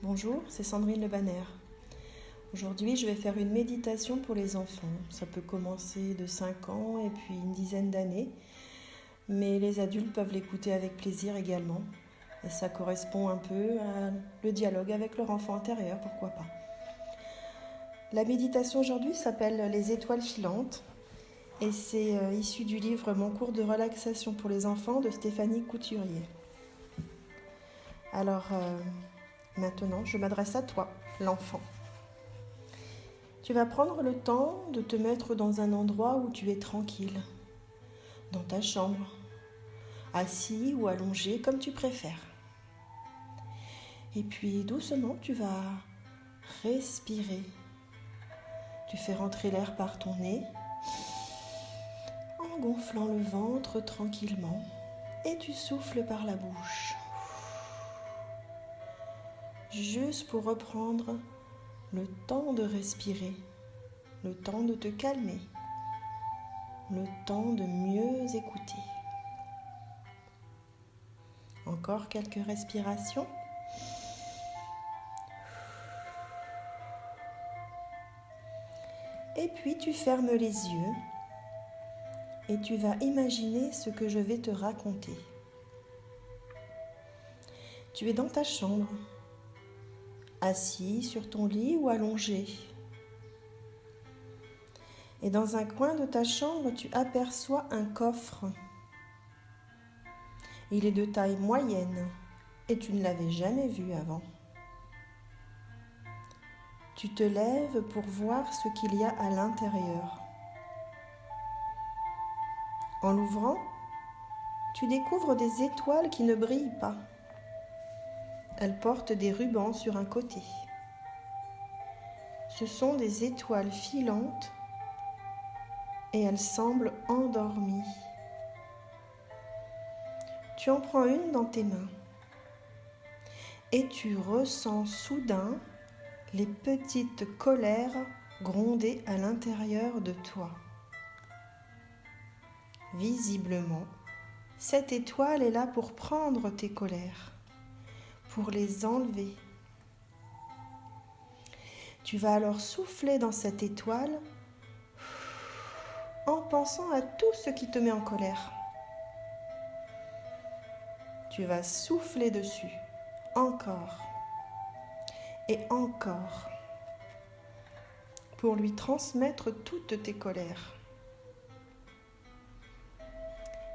Bonjour, c'est Sandrine Le Banner. Aujourd'hui, je vais faire une méditation pour les enfants. Ça peut commencer de 5 ans et puis une dizaine d'années, mais les adultes peuvent l'écouter avec plaisir également. Et ça correspond un peu à le dialogue avec leur enfant intérieur, pourquoi pas. La méditation aujourd'hui s'appelle Les étoiles filantes et c'est issu du livre Mon cours de relaxation pour les enfants de Stéphanie Couturier. Alors, maintenant, je m'adresse à toi, l'enfant. Tu vas prendre le temps de te mettre dans un endroit où tu es tranquille, dans ta chambre, assis ou allongé comme tu préfères. Et puis doucement, tu vas respirer. Tu fais rentrer l'air par ton nez en gonflant le ventre tranquillement et tu souffles par la bouche. Juste pour reprendre le temps de respirer, le temps de te calmer, le temps de mieux écouter. Encore quelques respirations. Et puis tu fermes les yeux et tu vas imaginer ce que je vais te raconter. Tu es dans ta chambre, assis sur ton lit ou allongé. Et dans un coin de ta chambre, tu aperçois un coffre. Il est de taille moyenne et tu ne l'avais jamais vu avant. Tu te lèves pour voir ce qu'il y a à l'intérieur. En l'ouvrant, tu découvres des étoiles qui ne brillent pas. Elles portent des rubans sur un côté. Ce sont des étoiles filantes et elles semblent endormies. Tu en prends une dans tes mains et tu ressens soudain les petites colères gronder à l'intérieur de toi. Visiblement, cette étoile est là pour prendre tes colères, pour les enlever. Tu vas alors souffler dans cette étoile en pensant à tout ce qui te met en colère. Tu vas souffler dessus, encore et encore, pour lui transmettre toutes tes colères.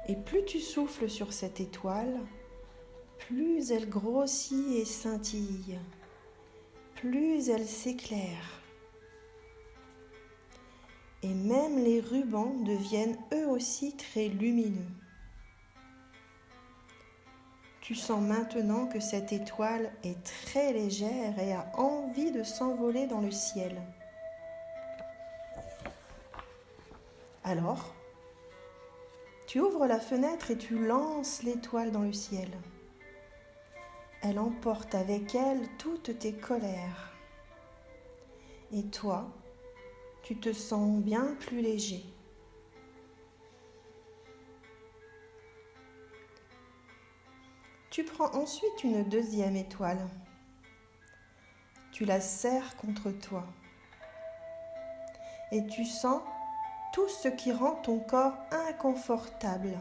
Et plus tu souffles sur cette étoile, plus elle grossit et scintille, plus elle s'éclaire. Et même les rubans deviennent eux aussi très lumineux. Tu sens maintenant que cette étoile est très légère et a envie de s'envoler dans le ciel. Alors, tu ouvres la fenêtre et tu lances l'étoile dans le ciel. Elle emporte avec elle toutes tes colères. Et toi, tu te sens bien plus léger. Tu prends ensuite une deuxième étoile. Tu la serres contre toi. Et tu sens tout ce qui rend ton corps inconfortable,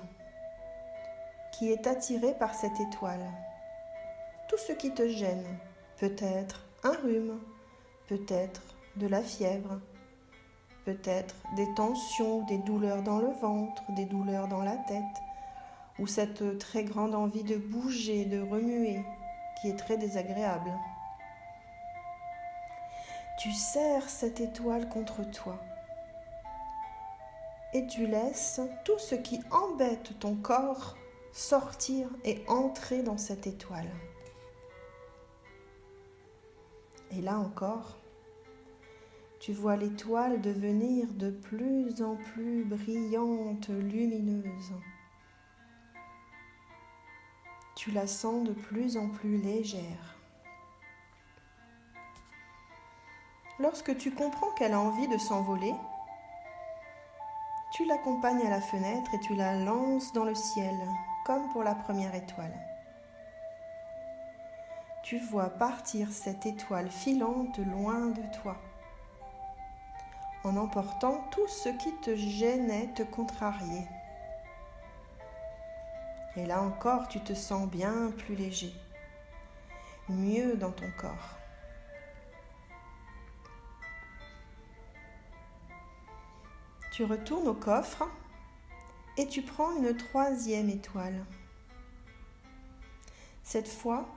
qui est attiré par cette étoile. Tout ce qui te gêne, peut-être un rhume, peut-être de la fièvre, peut-être des tensions, des douleurs dans le ventre, des douleurs dans la tête, ou cette très grande envie de bouger, de remuer, qui est très désagréable. Tu serres cette étoile contre toi et tu laisses tout ce qui embête ton corps sortir et entrer dans cette étoile. Et là encore, tu vois l'étoile devenir de plus en plus brillante, lumineuse. Tu la sens de plus en plus légère. Lorsque tu comprends qu'elle a envie de s'envoler, tu l'accompagnes à la fenêtre et tu la lances dans le ciel, comme pour la première étoile. tu vois partir cette étoile filante loin de toi, en emportant tout ce qui te gênait, te contrariait. Et là encore, tu te sens bien plus léger, mieux dans ton corps. Tu retournes au coffre et tu prends une 3e étoile. Cette fois,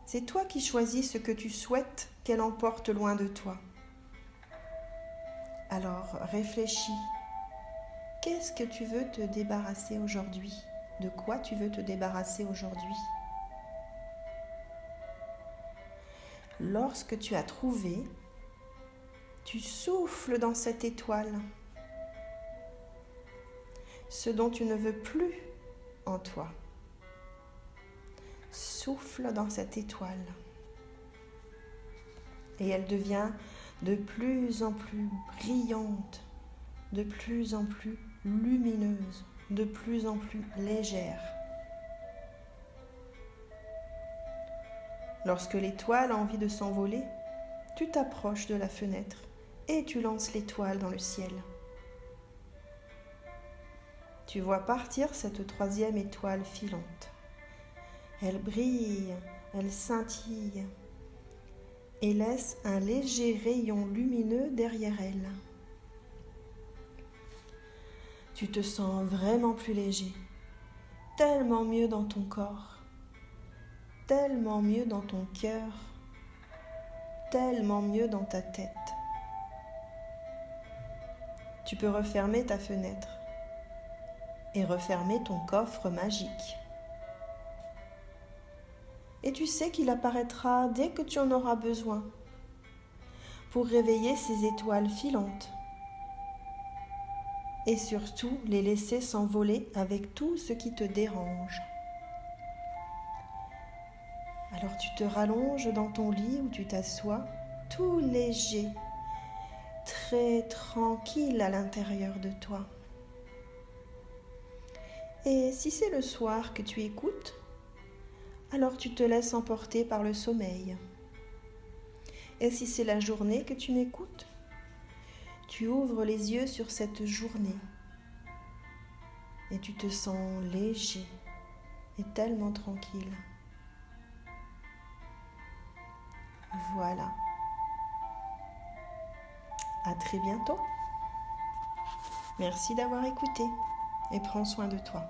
c'est toi qui choisis ce que tu souhaites qu'elle emporte loin de toi. Alors, réfléchis. Qu'est-ce que tu veux te débarrasser aujourd'hui? De quoi tu veux te débarrasser aujourd'hui? Lorsque tu as trouvé, tu souffles dans cette étoile. Ce dont tu ne veux plus en toi. Souffle dans cette étoile. Et elle devient de plus en plus brillante, de plus en plus lumineuse, de plus en plus légère. Lorsque l'étoile a envie de s'envoler, tu t'approches de la fenêtre et tu lances l'étoile dans le ciel. Tu vois partir cette 3e étoile filante. Elle brille, elle scintille et laisse un léger rayon lumineux derrière elle. Tu te sens vraiment plus léger, tellement mieux dans ton corps, tellement mieux dans ton cœur, tellement mieux dans ta tête. Tu peux refermer ta fenêtre et refermer ton coffre magique. Et tu sais qu'il apparaîtra dès que tu en auras besoin pour réveiller ces étoiles filantes et surtout les laisser s'envoler avec tout ce qui te dérange. Alors tu te rallonges dans ton lit où tu t'assois, tout léger, très tranquille à l'intérieur de toi. Et si c'est le soir que tu écoutes, alors tu te laisses emporter par le sommeil. Et si c'est la journée que tu m'écoutes, tu ouvres les yeux sur cette journée et tu te sens léger et tellement tranquille. Voilà. À très bientôt. Merci d'avoir écouté et prends soin de toi.